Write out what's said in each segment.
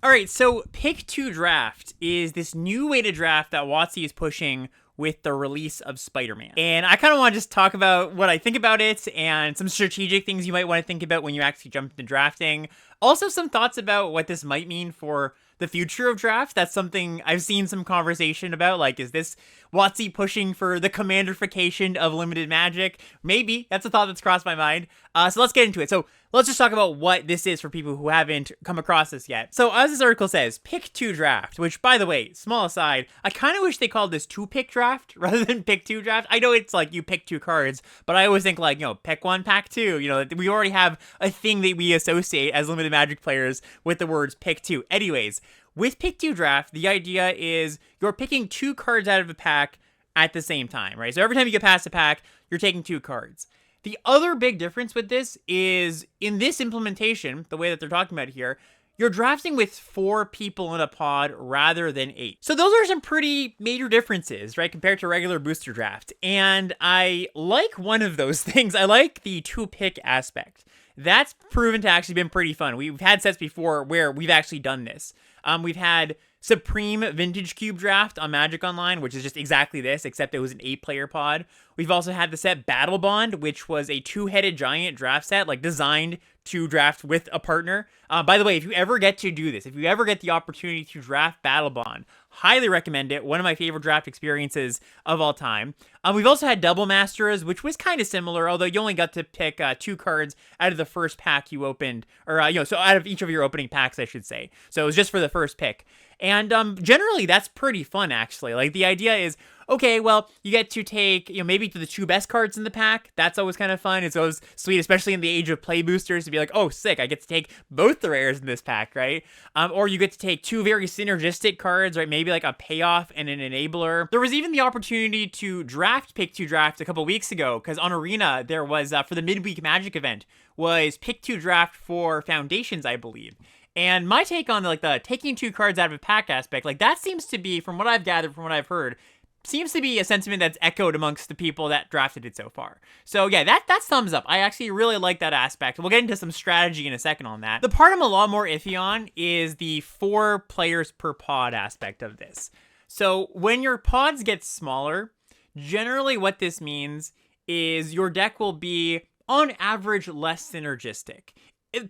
All right, so Pick 2 Draft is this new way to draft that WotC is pushing with the release of Spider-Man. And I kind of want to just talk about what I think about it and some strategic things you might want to think about when you actually jump into drafting. Also, some thoughts about what this might mean for the future of draft. That's something I've seen some conversation about. Like, is this WotC pushing for the commanderification of limited Magic? Maybe. That's a thought that's crossed my mind. So let's get into it. So let's just talk about what this is for people who haven't come across this yet. So as this article says, Pick 2 Draft, which, by the way, small aside, I kind of wish they called this 2-pick draft rather than Pick 2 Draft. I know it's like you pick 2 cards, but I always think like, pick 1, pack 2. We already have a thing that we associate as limited Magic players with the words Pick 2. Anyways, with Pick 2 Draft, the idea is you're picking 2 cards out of a pack at the same time, right? So every time you get past a pack, you're taking 2 cards. The other big difference with this is in this implementation, the way that they're talking about here, you're drafting with 4 people in a pod rather than 8. So those are some pretty major differences, right, compared to regular booster draft. And I like one of those things. I like the 2-pick aspect. That's proven to actually been pretty fun. We've had sets before where we've actually done this. We've had Supreme Vintage Cube Draft on Magic Online, which is just exactly this, except it was an 8-player pod. We've also had the set Battle Bond, which was a 2-headed giant draft set, like designed to draft with a partner. By the way, if you ever get to do this, if you ever get the opportunity to draft Battle Bond, highly recommend it. One of my favorite draft experiences of all time. We've also had Double Masters, which was kind of similar, although you only got to pick 2 cards out of the first pack you opened, or so out of each of your opening packs, I should say. So it was just for the first pick. And generally, that's pretty fun, actually. Like, the idea is, okay, well, you get to take, maybe to the 2 best cards in the pack. That's always kind of fun. It's always sweet, especially in the age of play boosters, to be like, oh, sick, I get to take both the rares in this pack, right? Or you get to take 2 very synergistic cards, right? Maybe like a payoff and an enabler. There was even the opportunity to draft Pick 2 Draft a couple weeks ago, because on Arena, there was, for the midweek Magic event, was Pick 2 Draft for Foundations, I believe. And my take on the taking 2 cards out of a pack aspect, that seems to be, from what I've gathered, from what I've heard, seems to be a sentiment that's echoed amongst the people that drafted it so far. So yeah, that's thumbs up. I actually really like that aspect. We'll get into some strategy in a second on that. The part I'm a lot more iffy on is the 4 players per pod aspect of this. So when your pods get smaller, generally what this means is your deck will be, on average, less synergistic.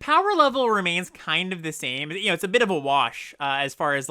Power level remains kind of the same. It's a bit of a wash as far as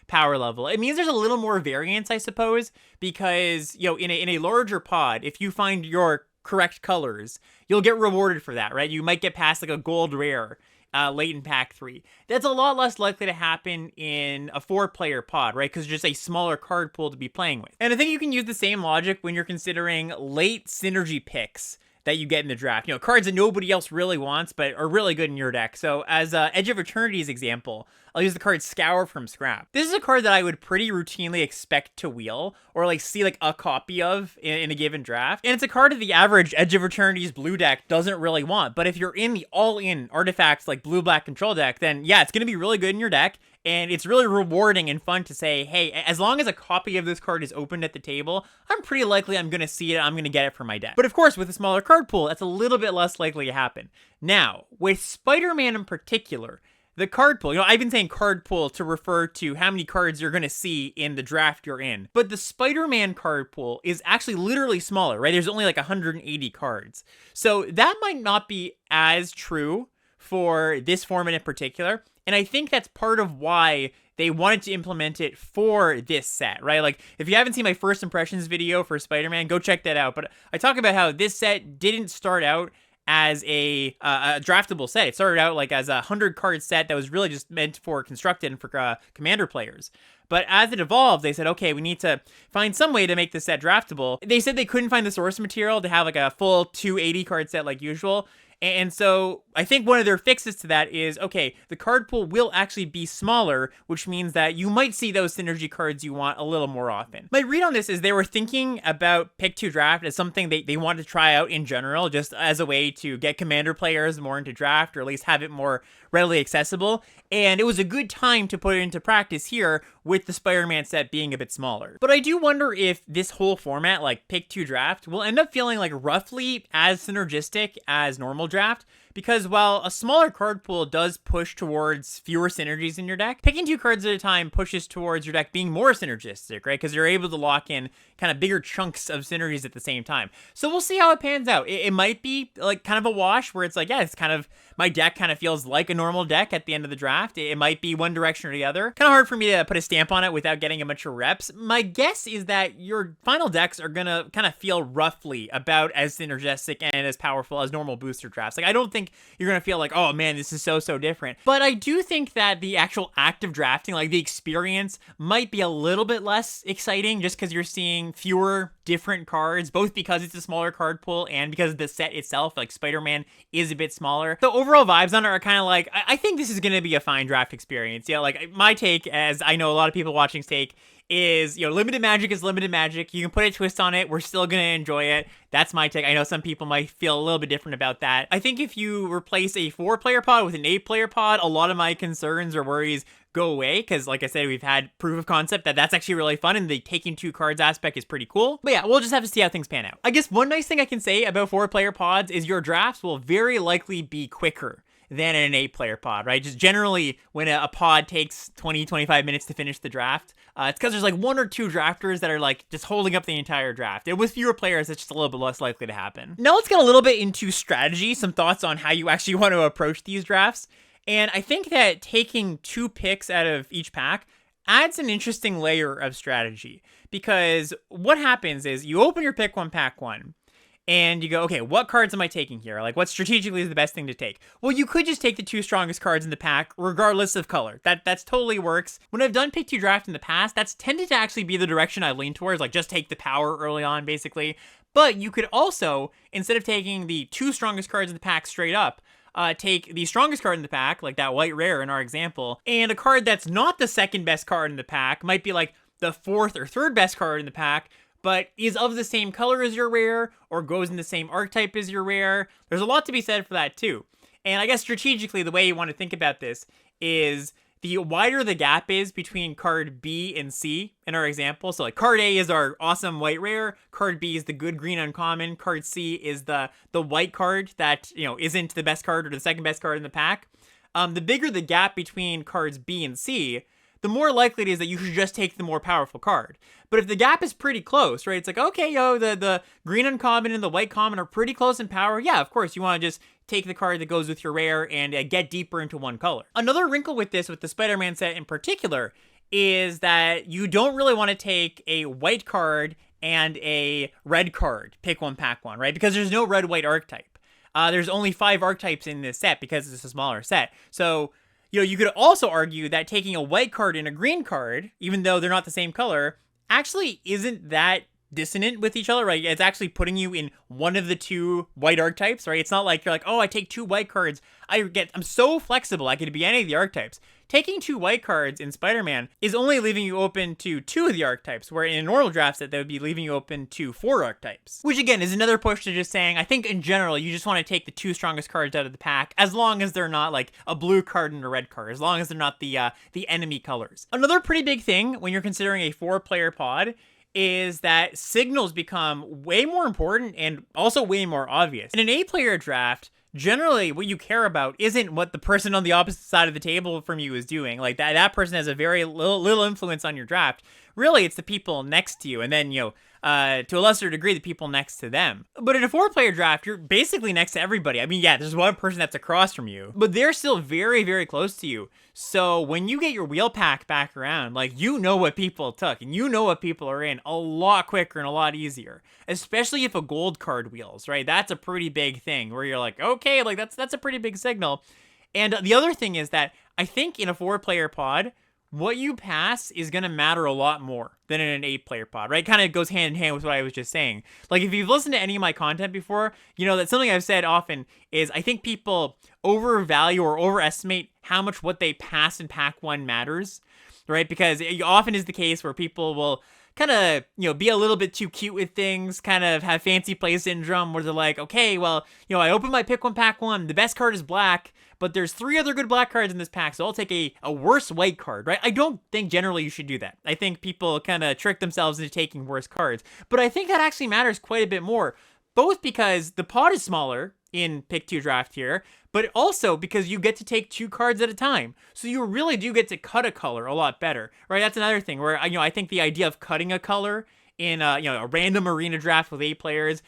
power level. It means there's a little more variance, I suppose, because in a larger pod, if you find your correct colors, you'll get rewarded for that, right? You might get past a gold rare late in pack 3. That's a lot less likely to happen in a 4-player pod, right? Because just a smaller card pool to be playing with. And I think you can use the same logic when you're considering late synergy picks that you get in the draft. Cards that nobody else really wants, but are really good in your deck. So as Edge of Eternity's example, I'll use the card Scour from Scrap. This is a card that I would pretty routinely expect to wheel, or see a copy of in a given draft. And it's a card that the average Edge of Eternity's blue deck doesn't really want. But if you're in the all-in artifacts blue-black control deck, then yeah, it's going to be really good in your deck. And it's really rewarding and fun to say, hey, as long as a copy of this card is opened at the table, I'm pretty likely I'm going to see it, I'm going to get it for my deck. But of course, with a smaller card pool, that's a little bit less likely to happen. Now, with Spider-Man in particular, the card pool, I've been saying card pool to refer to how many cards you're going to see in the draft you're in. But the Spider-Man card pool is actually literally smaller, right? There's only 180 cards. So that might not be as true for this format in particular. And I think that's part of why they wanted to implement it for this set, right? If you haven't seen my first impressions video for Spider-Man, go check that out. But I talk about how this set didn't start out as a draftable set. It started out as a 100-card set that was really just meant for constructed and for commander players. But as it evolved, they said, okay, we need to find some way to make this set draftable. They said they couldn't find the source material to have a full 280-card set like usual. And so I think one of their fixes to that is, okay, the card pool will actually be smaller, which means that you might see those synergy cards you want a little more often. My read on this is they were thinking about Pick 2 Draft as something they wanted to try out in general, just as a way to get commander players more into draft, or at least have it more readily accessible. And it was a good time to put it into practice here with the Spider-Man set being a bit smaller. But I do wonder if this whole format, Pick 2 Draft, will end up feeling roughly as synergistic as normal draft, because while a smaller card pool does push towards fewer synergies in your deck, picking 2 cards at a time pushes towards your deck being more synergistic, right? Because you're able to lock in kind of bigger chunks of synergies at the same time. So we'll see how it pans out. It might be like kind of a wash where it's like, yeah, it's kind of, my deck kind of feels like a normal deck at the end of the draft. It might be one direction or the other. Kind of hard for me to put a stamp on it without getting a bunch of reps. My guess is that your final decks are gonna kind of feel roughly about as synergistic and as powerful as normal booster drafts. Like, I don't think you're gonna feel like, oh man, this is so different. But I do think that the actual act of drafting, like the experience, might be a little bit less exciting just because you're seeing fewer different cards, both because it's a smaller card pool and because the set itself, like Spider-Man, is a bit smaller. The overall vibes on it are kind of like, I think this is gonna be a fine draft experience. Yeah, like my take, as I know a lot of people watching's take, is, you know, limited magic is limited magic. You can put a twist on it. We're still going to enjoy it. That's my take. I know some people might feel a little bit different about that. I think if you replace a 4-player pod with an 8-player pod, a lot of my concerns or worries go away, because like I said, we've had proof of concept that that's actually really fun, and the taking 2 cards aspect is pretty cool. But yeah, we'll just have to see how things pan out. I guess one nice thing I can say about 4-player pods is your drafts will very likely be quicker than an 8-player pod, right? Just generally, when a pod takes 20-25 minutes to finish the draft, it's because there's like 1 or 2 drafters that are like just holding up the entire draft. And with fewer players, it's just a little bit less likely to happen. Now let's get a little bit into strategy, some thoughts on how you actually want to approach these drafts. And I think that taking 2 picks out of each pack adds an interesting layer of strategy, because what happens is you open your pick 1, pack 1, and you go, okay, what cards am I taking here? Like, what strategically is the best thing to take? Well, you could just take the 2 strongest cards in the pack, regardless of color. That's totally works. When I've done pick 2 draft in the past, that's tended to actually be the direction I lean towards, like just take the power early on, basically. But you could also, instead of taking the 2 strongest cards in the pack straight up, take the strongest card in the pack, like that white rare in our example, and a card that's not the 2nd best card in the pack, might be like the 4th or 3rd best card in the pack, but is of the same color as your rare, or goes in the same archetype as your rare. There's a lot to be said for that too. And I guess strategically, the way you want to think about this is the wider the gap is between card B and C in our example. So like card A is our awesome white rare, card B is the good green uncommon, card C is the white card that, you know, isn't the best card or the 2nd best card in the pack. The bigger the gap between cards B and C, the more likely it is that you should just take the more powerful card. But if the gap is pretty close, right, it's like, okay, the green uncommon and the white common are pretty close in power. Yeah, of course, you want to just take the card that goes with your rare and get deeper into one color. Another wrinkle with this, with the Spider-Man set in particular, is that you don't really want to take a white card and a red card, pick 1, pack 1, right? Because there's no red-white archetype. There's only 5 archetypes in this set because it's a smaller set. So, you know, you could also argue that taking a white card and a green card, even though they're not the same color, actually isn't that dissonant with each other, right? It's actually putting you in one of the 2 white archetypes, right? It's not like you're like, oh, I take 2 white cards. I'm so flexible. I could be any of the archetypes. Taking 2 white cards in Spider-Man is only leaving you open to 2 of the archetypes, where in a normal draft set, that would be leaving you open to 4 archetypes. Which again is another push to just saying, I think in general, you just want to take the 2 strongest cards out of the pack, as long as they're not like a blue card and a red card, as long as they're not the enemy colors. Another pretty big thing when you're considering a 4-player pod is that signals become way more important and also way more obvious. In an 8-player draft, generally what you care about isn't what the person on the opposite side of the table from you is doing. Like that person has a very little influence on your draft. Really, it's the people next to you, and then, you know, to a lesser degree, the people next to them. But in a 4-player draft, you're basically next to everybody. I mean, yeah, there's one person that's across from you, but they're still very, very close to you. So when you get your wheel pack back around, like, you know what people took, and you know what people are in a lot quicker and a lot easier, especially if a gold card wheels, right? That's a pretty big thing where you're like, okay, like that's a pretty big signal. And the other thing is that I think in a 4-player pod, what you pass is going to matter a lot more than in an 8-player pod, right? Kind of goes hand in hand with what I was just saying. Like, if you've listened to any of my content before, you know that something I've said often is I think people overvalue or overestimate how much what they pass in pack 1 matters, right? Because it often is the case where people will kind of, you know, be a little bit too cute with things, kind of have fancy play syndrome, where they're like, okay, well, you know, I open my pick 1, pack 1, the best card is black, but there's 3 other good black cards in this pack, so I'll take a worse white card, right? I don't think generally you should do that. I think people kind of trick themselves into taking worse cards, but I think that actually matters quite a bit more, both because the pod is smaller in pick 2 draft here, but also because you get to take 2 cards at a time. So you really do get to cut a color a lot better, right? That's another thing where, I think the idea of cutting a color in a random arena draft with 8 players,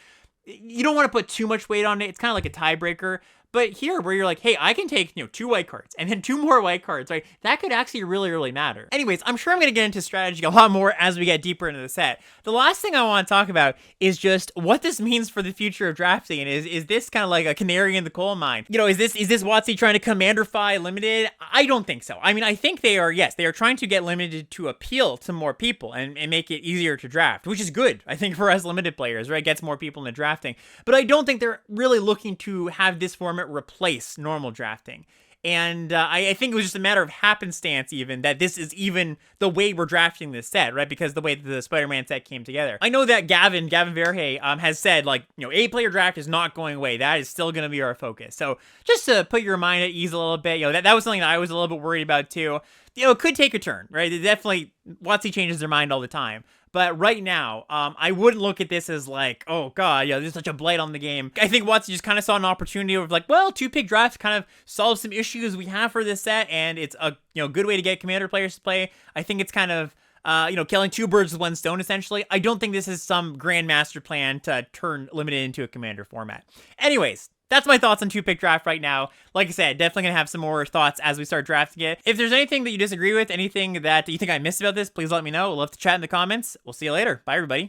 you don't want to put too much weight on it. It's kind of like a tiebreaker. But here, where you're like, hey, I can take, 2 white cards and then 2 more white cards, right? That could actually really, really matter. Anyways, I'm sure I'm going to get into strategy a lot more as we get deeper into the set. The last thing I want to talk about is just what this means for the future of drafting. And is this kind of like a canary in the coal mine? Is this WotC trying to commanderfy limited? I don't think so. I mean, I think they are trying to get limited to appeal to more people and make it easier to draft, which is good, I think, for us limited players, right? It gets more people into drafting. But I don't think they're really looking to have this format replace normal drafting. And I think it was just a matter of happenstance even that this is even the way we're drafting this set, right? Because the way the Spider-Man set came together. I know that Gavin Verhey has said, like, 8-player draft is not going away. That is still going to be our focus. So just to put your mind at ease a little bit, that was something that I was a little bit worried about too. It could take a turn, right? It definitely, WotC changes their mind all the time. But right now, I wouldn't look at this as like, oh god, there's such a blight on the game. I think WotC just kind of saw an opportunity of like, well, 2-pick drafts kind of solve some issues we have for this set, and it's a good way to get commander players to play. I think it's kind of killing 2 birds with 1 stone, essentially. I don't think this is some grand master plan to turn limited into a commander format. Anyways, that's my thoughts on 2-pick draft right now. Like I said, definitely going to have some more thoughts as we start drafting it. If there's anything that you disagree with, anything that you think I missed about this, please let me know. We'll love to chat in the comments. We'll see you later. Bye, everybody.